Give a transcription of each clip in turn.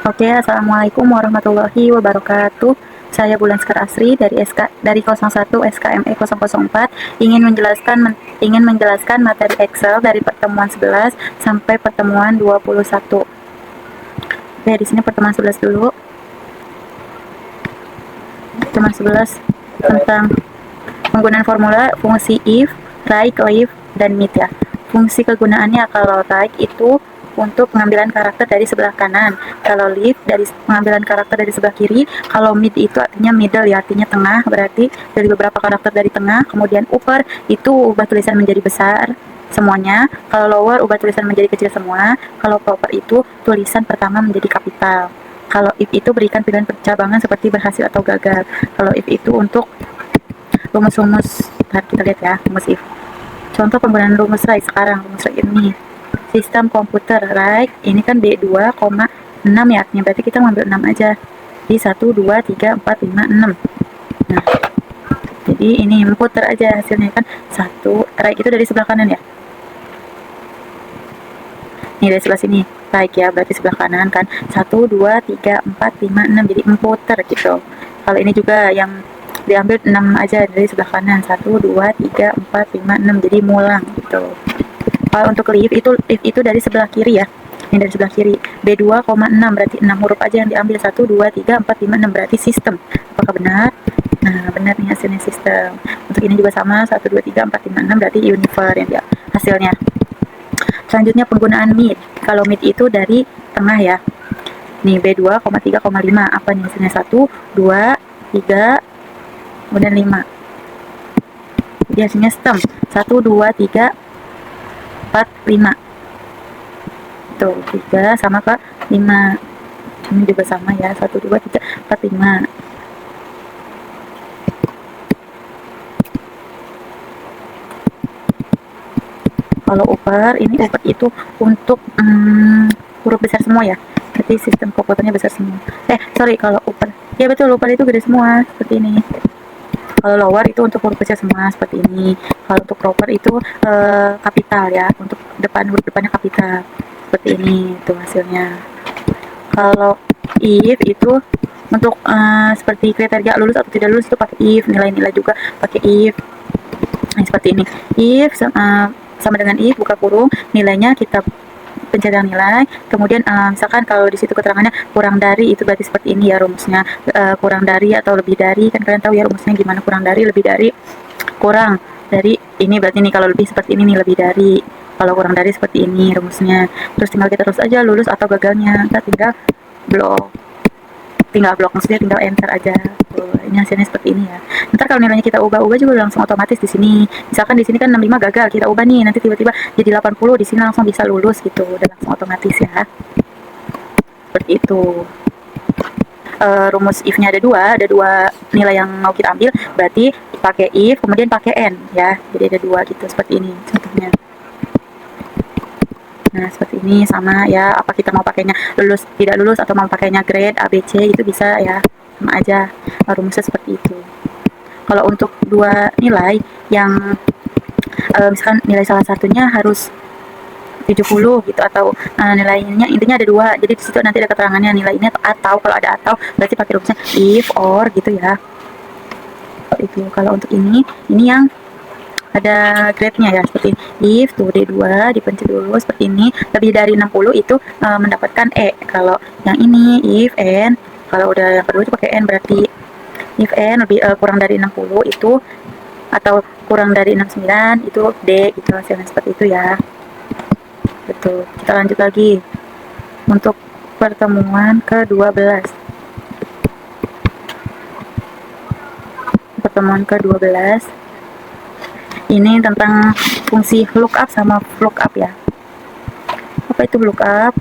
Oke, assalamualaikum warahmatullahi wabarakatuh. Saya Bulan Sekar Asri dari 01 SKME 004 ingin menjelaskan materi Excel dari pertemuan 11 sampai pertemuan 21. Oke, di sini pertemuan 11 dulu. Pertemuan 11 tentang penggunaan formula fungsi if, right, leave, dan mid ya. Fungsi kegunaannya kalau right itu untuk pengambilan karakter dari sebelah kanan, kalau leave dari pengambilan karakter dari sebelah kiri, kalau mid itu artinya middle ya, artinya tengah, berarti dari beberapa karakter dari tengah, kemudian upper itu ubah tulisan menjadi besar semuanya, kalau lower ubah tulisan menjadi kecil semua, kalau proper itu tulisan pertama menjadi kapital. Kalau if itu berikan pilihan percabangan seperti berhasil atau gagal. Kalau if itu untuk rumus-rumus, kita lihat ya, rumus if. Contoh penggunaan rumus right sekarang, rumus right ini. Sistem komputer right, ini kan B2,6 ya, artinya berarti kita ngambil 6 aja. Di 1, 2, 3, 4, 5, 6. Nah, jadi ini komputer aja hasilnya kan 1, right itu dari sebelah kanan ya. Ini dari sebelah sini, right ya, berarti sebelah kanan kan. 1, 2, 3, 4, 5, 6, jadi komputer gitu. Kalau ini juga yang diambil 6 aja dari sebelah kanan, 1, 2, 3, 4, 5, 6, jadi mulang gitu. Kalau untuk leave itu dari sebelah kiri ya, ini dari sebelah kiri. B2,6 berarti 6 huruf aja yang diambil, 1, 2, 3, 4, 5, 6 berarti sistem. Apakah benar? Nah, benar nih hasilnya sistem. Untuk ini juga sama, 1, 2, 3, 4, 5, 6 berarti universe yang dia hasilnya. Selanjutnya penggunaan mid. Kalau mid itu dari tengah ya. Nih B2,3,5 apa nih hasilnya? 1, 2, 3, kemudian 5. Jadi hasilnya stem. 1, 2, 3, 4, 5. Tuh, 3 sama ke 5. Ini juga sama ya. 1, 2, 3, 4, 5. Kalau upper, ini upper itu untuk huruf besar semua ya. Berarti sistem komputernya besar semua. Sorry, kalau upper. Ya betul, upper itu gede semua. Seperti ini. Kalau lower itu untuk huruf kecil semua seperti ini. Kalau untuk proper itu kapital ya, untuk huruf depannya kapital seperti ini itu hasilnya. Kalau if itu untuk seperti kriteria lulus atau tidak lulus itu pakai if, nilai-nilai juga pakai if. Nah, seperti ini. If sama dengan if buka kurung, nilainya kita pencarian nilai, kemudian misalkan kalau di situ keterangannya kurang dari, itu berarti seperti ini ya rumusnya, kurang dari atau lebih dari, kan kalian tahu ya rumusnya gimana, kurang dari, lebih dari, kurang dari, ini berarti nih kalau lebih seperti ini nih, lebih dari, kalau kurang dari seperti ini rumusnya. Terus tinggal kita terus aja lulus atau gagalnya, kita tinggal blok maksudnya tinggal enter aja. Tuh, ini hasilnya seperti ini ya. Ntar kalau nilainya kita ubah-ubah juga langsung otomatis di sini. Misalkan di sini kan 65 gagal, kita ubah nih, nanti tiba-tiba jadi 80, di sini langsung bisa lulus gitu, udah langsung otomatis ya. Seperti itu. Rumus if-nya ada dua nilai yang mau kita ambil, berarti pakai if kemudian pakai n ya. Jadi ada dua gitu, seperti ini contohnya. Nah, seperti ini sama ya, apa kita mau pakainya lulus, tidak lulus, atau mau pakainya grade ABC itu bisa ya, sama aja. Rumusnya seperti itu. Kalau untuk dua nilai yang misalkan nilai salah satunya harus 70 gitu, atau nilainya intinya ada dua, jadi di situ nanti ada keterangannya nilainya, atau kalau ada atau berarti pakai rumusnya if or gitu ya. Itu kalau untuk ini yang ada grade-nya ya, seperti if tuh D2 dipencet dulu seperti ini, lebih dari 60 itu mendapatkan E. Kalau yang ini if n, kalau udah yang kedua itu pakai n, berarti if n lebih kurang dari 60 itu, atau kurang dari 69 itu D gitu, hasilnya seperti itu ya. Betul. Kita lanjut lagi untuk pertemuan ke-12. Pertemuan ke-12 ini tentang fungsi lookup sama lookup ya. Apa itu lookup?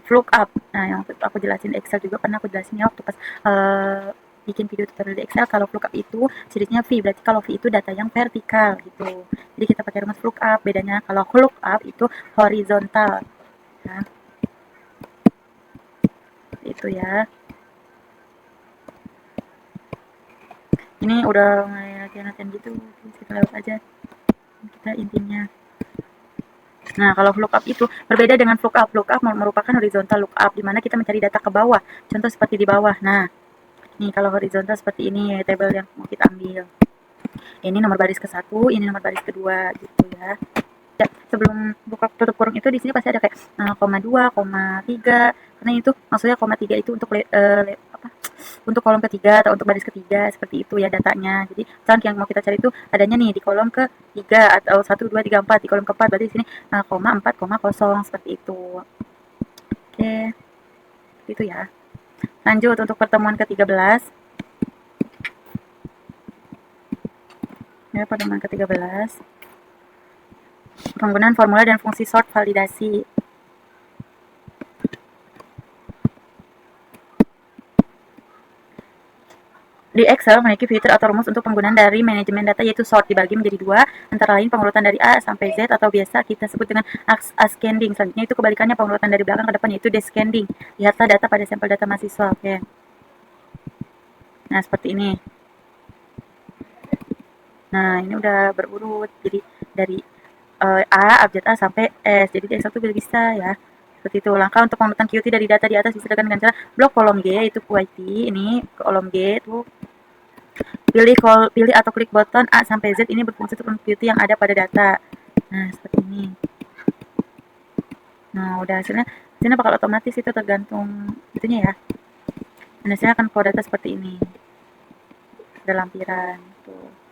Lookup. Nah, yang aku jelasin Excel juga pernah aku jelasin ya waktu pas bikin video tutorial di Excel. Kalau lookup itu jenisnya V, berarti kalau V itu data yang vertikal gitu. Jadi kita pakai rumus lookup. Bedanya kalau lookup itu horizontal. Nah, itu ya. Ini udah latihan-latihan gitu, kita lewat aja kita intinya. Nah, kalau lookup itu berbeda dengan lookup. Lookup merupakan horizontal lookup, di mana kita mencari data ke bawah. Contoh seperti di bawah. Nah, nih kalau horizontal seperti ini, tabel yang mau kita ambil. Ini nomor baris ke-1, ini nomor baris kedua, gitu ya. Ya, sebelum buka tutup kurung itu di sini pasti ada kayak 0,2, 0,3, karena itu maksudnya 0,3 itu untuk untuk kolom ketiga atau untuk baris ketiga, seperti itu ya datanya. Jadi misalkan yang mau kita cari itu adanya nih di kolom ketiga atau 1, 2, 3, 4, di kolom keempat, berarti di sini 0,4, 0, seperti itu. Oke, itu ya. Lanjut untuk pertemuan ke-13. Ya, pertemuan ke-13. Penggunaan formula dan fungsi sort validasi. Di Excel memiliki fitur atau rumus untuk penggunaan dari manajemen data, yaitu sort dibagi menjadi dua, antara lain pengurutan dari A sampai Z atau biasa kita sebut dengan ascending. Selanjutnya itu kebalikannya, pengurutan dari belakang ke depan, yaitu descending. Lihatlah data pada sampel data mahasiswa. Oke. Nah, seperti ini. Nah, ini udah berurut. Jadi dari A, abjad A sampai S. Jadi di Excel itu bisa ya. Seperti itu. Langkah untuk pengurutan QT dari data di atas bisa dilakukan dengan cara blok kolom G, yaitu QT. Ini kolom G itu pilih atau klik button A sampai Z, ini berfungsi untuk QT yang ada pada data. Nah, seperti ini. Nah, udah hasilnya bakal otomatis, itu tergantung itunya ya. Dan hasilnya akan keluar data seperti ini. Ada lampiran. Tuh.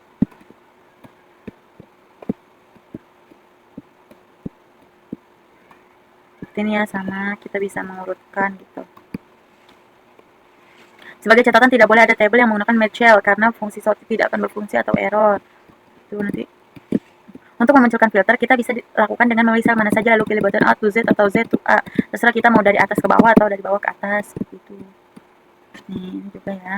Ini ya, sama kita bisa mengurutkan gitu. Sebagai catatan, tidak boleh ada tabel yang menggunakan match cell karena fungsi sort tidak akan berfungsi atau error. Itu nanti. Untuk memunculkan filter, kita bisa lakukan dengan memilih sel mana saja, lalu pilih button A to Z atau Z to A. Terserah kita mau dari atas ke bawah atau dari bawah ke atas, seperti itu. Nih, ini juga ya.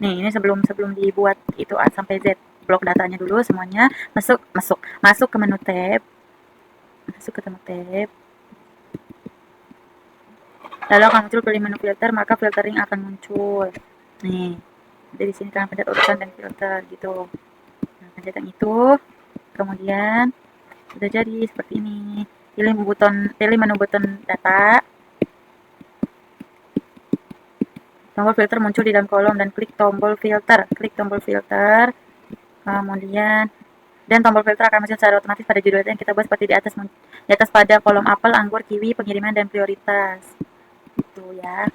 Nih, ini sebelum dibuat itu A sampai Z, blok datanya dulu semuanya, masuk ke menu tab. Masuk ke menu tab. Lalu akan muncul pilih menu filter, maka filtering akan muncul. Nih, jadi di sini kan pencet urutan dan filter gitu. Nah, pencet yang itu, kemudian sudah jadi seperti ini. Pilih menu button data. Tombol filter muncul di dalam kolom dan klik tombol filter. Kemudian dan tombol filter akan muncul secara otomatis pada judul yang kita buat seperti di atas pada kolom apel, anggur, kiwi, pengiriman dan prioritas. Itu ya.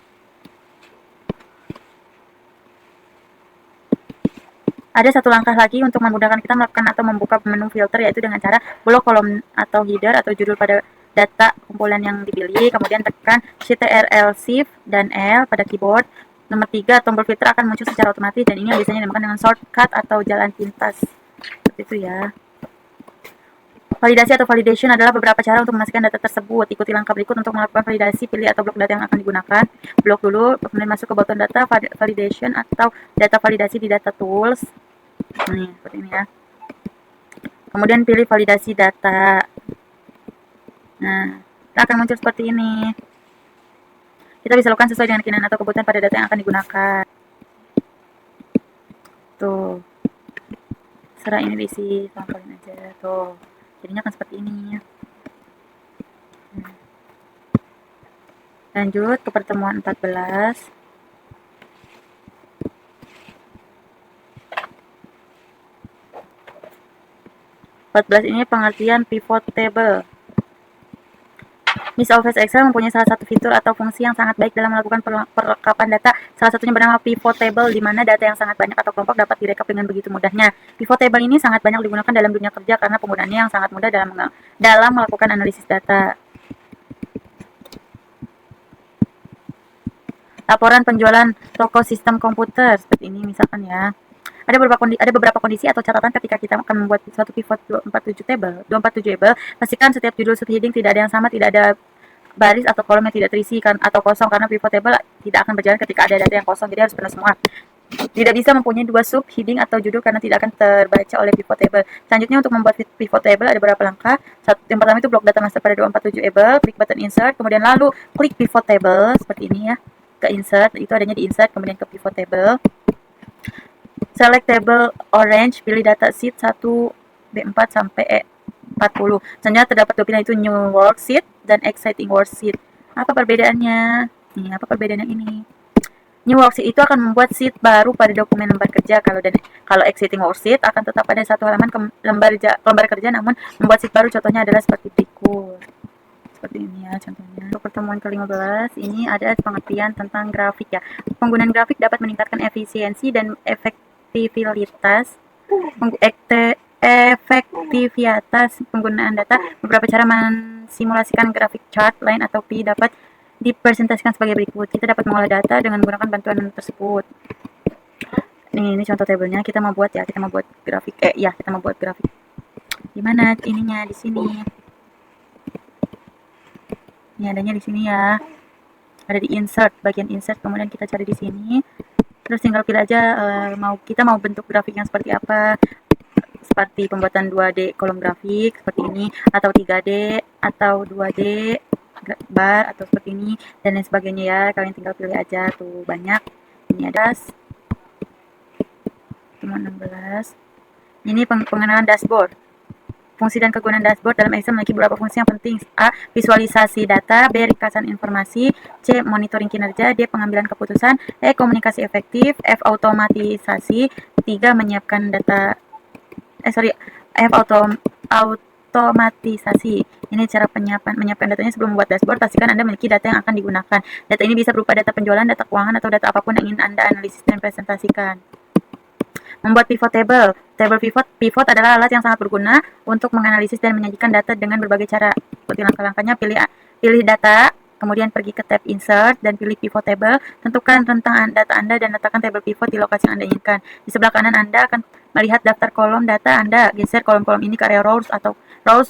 Ada satu langkah lagi untuk memudahkan kita melakukan atau membuka menu filter, yaitu dengan cara blok kolom atau header atau judul pada data kumpulan yang dipilih, kemudian tekan Ctrl Shift dan L pada keyboard. Nomor 3, tombol filter akan muncul secara otomatis, dan ini biasanya dinamakan dengan shortcut atau jalan pintas. Seperti itu ya. Validasi atau validation adalah beberapa cara untuk memastikan data tersebut. Ikuti langkah berikut untuk melakukan validasi. Pilih atau blok data yang akan digunakan. Blok dulu, kemudian masuk ke button data validation atau data validasi di data tools. Nih, seperti ini ya. Kemudian pilih validasi data. Nah, akan muncul seperti ini. Kita bisa lakukan sesuai dengan keinginan atau kebutuhan pada data yang akan digunakan. Tuh. Serah ini diisi, tambahin aja. Tuh. Jadinya akan seperti ini. Lanjut ke pertemuan 14. Ini pengertian pivot table. Miss Office Excel mempunyai salah satu fitur atau fungsi yang sangat baik dalam melakukan perlengkapan data. Salah satunya bernama pivot table, di mana data yang sangat banyak atau kelompok dapat direkap dengan begitu mudahnya. Pivot table ini sangat banyak digunakan dalam dunia kerja karena penggunaannya yang sangat mudah dalam melakukan analisis data. Laporan penjualan toko sistem komputer seperti ini misalkan ya. Ada beberapa kondisi atau catatan ketika kita akan membuat suatu pivot 247 table. Pastikan setiap judul subheading tidak ada yang sama, tidak ada baris atau kolom yang tidak terisi atau kosong, karena pivot table tidak akan berjalan ketika ada data yang kosong, jadi harus penuh semua. Tidak bisa mempunyai dua subheading atau judul karena tidak akan terbaca oleh pivot table. Selanjutnya untuk membuat pivot table ada beberapa langkah. Yang pertama itu blok data master pada 247 able, klik button insert, kemudian lalu klik pivot table seperti ini ya. Ke insert, itu adanya di insert, kemudian ke pivot table. Select table orange, pilih data sheet 1 B4 sampai 40. Selanjutnya terdapat dua pilihan, itu new worksheet dan exciting worksheet. Apa perbedaannya? Nih, apa perbedaannya ini? New worksheet itu akan membuat sheet baru pada dokumen lembar kerja. Kalau exciting worksheet akan tetap pada satu halaman lembar kerja, namun membuat sheet baru. Contohnya adalah seperti berikut. Seperti ini ya contohnya. Untuk pertemuan ke-15 ini ada pengertian tentang grafik ya. Penggunaan grafik dapat meningkatkan efisiensi dan efektivitas penggunaan data. Beberapa cara mensimulasikan grafik chart line atau P dapat dipresentasikan sebagai berikut. Kita dapat mengolah data dengan menggunakan bantuan tersebut. Ini contoh tabelnya. Kita mau buat grafik. Kita mau buat grafik. Gimana ininya di sini? Ini adanya di sini ya. Ada di insert, bagian insert, kemudian kita cari di sini. Terus tinggal pilih aja kita mau bentuk grafik yang seperti apa. Seperti pembuatan 2D kolom grafik seperti ini, atau 3D atau 2D bar atau seperti ini dan lain sebagainya ya. Kalian tinggal pilih aja, tuh banyak. Ini ada cuma 16. Ini pengenalan dashboard. Fungsi dan kegunaan dashboard dalam Excel memiliki beberapa fungsi yang penting. A. Visualisasi data. B. Ringkasan informasi. C. Monitoring kinerja. D. Pengambilan keputusan. E. Komunikasi efektif. F. Automatisasi. 3. Menyiapkan data. F. Automatisasi. Ini cara menyiapkan datanya sebelum membuat dashboard. Pastikan Anda memiliki data yang akan digunakan. Data ini bisa berupa data penjualan, data keuangan, atau data apapun yang ingin Anda analisis dan presentasikan. Membuat pivot table. Table pivot adalah alat yang sangat berguna untuk menganalisis dan menyajikan data dengan berbagai cara. Seperti langkah-langkahnya, pilih data, kemudian pergi ke tab insert dan pilih pivot table. Tentukan rentang data Anda dan letakkan table pivot di lokasi yang Anda inginkan. Di sebelah kanan Anda akan melihat daftar kolom data Anda. Geser kolom-kolom ini ke area rows,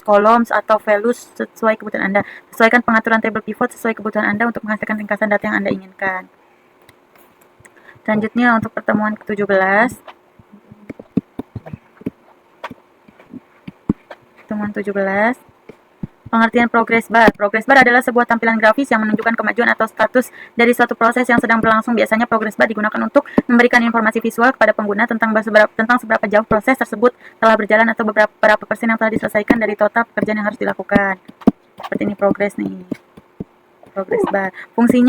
columns, atau values sesuai kebutuhan Anda. Sesuaikan pengaturan table pivot sesuai kebutuhan Anda untuk menghasilkan ringkasan data yang Anda inginkan. Selanjutnya untuk pertemuan ke-17. Pertemuan 17. Pengertian progress bar. Progress bar adalah sebuah tampilan grafis yang menunjukkan kemajuan atau status dari suatu proses yang sedang berlangsung. Biasanya progress bar digunakan untuk memberikan informasi visual kepada pengguna tentang seberapa jauh proses tersebut telah berjalan atau berapa persen yang telah diselesaikan dari total pekerjaan yang harus dilakukan. Seperti ini progress nih. Progress bar. Fungsi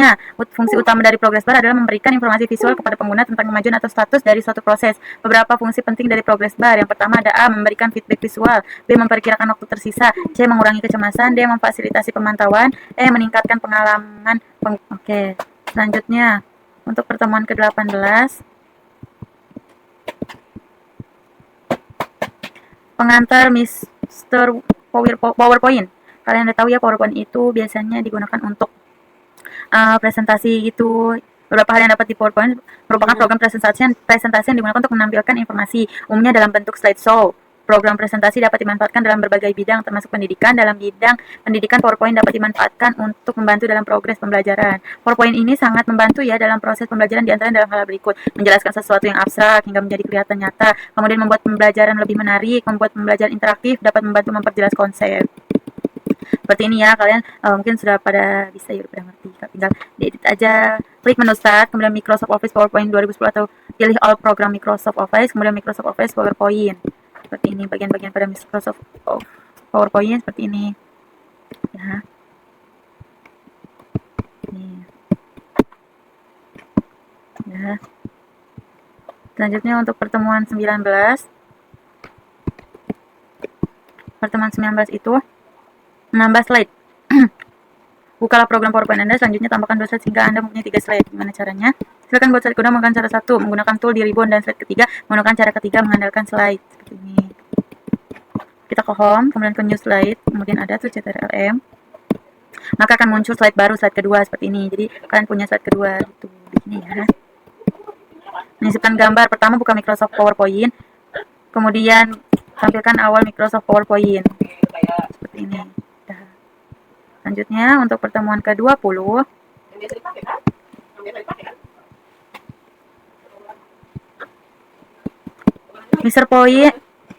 utama dari progress bar adalah memberikan informasi visual kepada pengguna tentang kemajuan atau status dari suatu proses. Beberapa fungsi penting dari progress bar. Yang pertama ada A. Memberikan feedback visual. B. Memperkirakan waktu tersisa. C. Mengurangi kecemasan. D. Memfasilitasi pemantauan. E. Meningkatkan pengalaman. Oke. Selanjutnya untuk pertemuan ke-18. Pengantar Mr. PowerPoint. Kalian udah tahu ya, PowerPoint itu biasanya digunakan untuk presentasi gitu. Beberapa hal yang dapat di PowerPoint merupakan program presentasi yang digunakan untuk menampilkan informasi, umumnya dalam bentuk slideshow. Program presentasi dapat dimanfaatkan dalam berbagai bidang, termasuk pendidikan. Dalam bidang pendidikan, PowerPoint dapat dimanfaatkan untuk membantu dalam progres pembelajaran. PowerPoint ini sangat membantu ya dalam proses pembelajaran, diantaranya dalam hal berikut: menjelaskan sesuatu yang abstrak hingga menjadi kelihatan nyata, kemudian membuat pembelajaran lebih menarik, membuat pembelajaran interaktif, dapat membantu memperjelas konsep. Seperti ini ya, kalian mungkin sudah pada bisa ya, udah ngerti. Tinggal diedit aja, klik menu start, kemudian Microsoft Office PowerPoint 2010 atau pilih all program Microsoft Office, kemudian Microsoft Office PowerPoint. Seperti ini bagian-bagian pada Microsoft PowerPoint seperti ini. Ya. Nih. Ya. Selanjutnya untuk pertemuan 19. Pertemuan 19 itu menambah slide. Bukalah program PowerPoint Anda, selanjutnya tambahkan 2 slide sehingga Anda mempunyai 3 slide. Gimana caranya? Silakan buat slide kedua menggunakan cara 1, menggunakan tool di ribbon, dan slide ketiga menggunakan cara ketiga mengandalkan slide. Seperti ini. Kita ke home, kemudian ke new slide, kemudian ada tuh CTRL-M. Maka akan muncul slide baru, slide kedua seperti ini. Jadi kalian punya slide kedua gitu. Begini ya. Menyisipkan gambar, pertama buka Microsoft PowerPoint, kemudian tampilkan awal Microsoft PowerPoint. Seperti ini. Selanjutnya untuk pertemuan ke-20.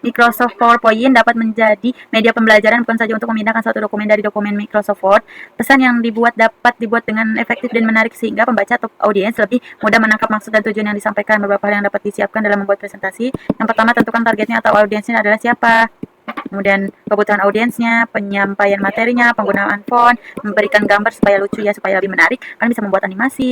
Microsoft PowerPoint dapat menjadi media pembelajaran bukan saja untuk memindahkan satu dokumen dari dokumen Microsoft Word. Pesan yang dapat dibuat dengan efektif dan menarik sehingga pembaca atau audiens lebih mudah menangkap maksud dan tujuan yang disampaikan. Beberapa hal yang dapat disiapkan dalam membuat presentasi. Yang pertama, tentukan targetnya atau audiensnya adalah siapa. kemudian kebutuhan audiensnya, penyampaian materinya, penggunaan font, memberikan gambar supaya lucu ya, supaya lebih menarik. Kalian bisa membuat animasi.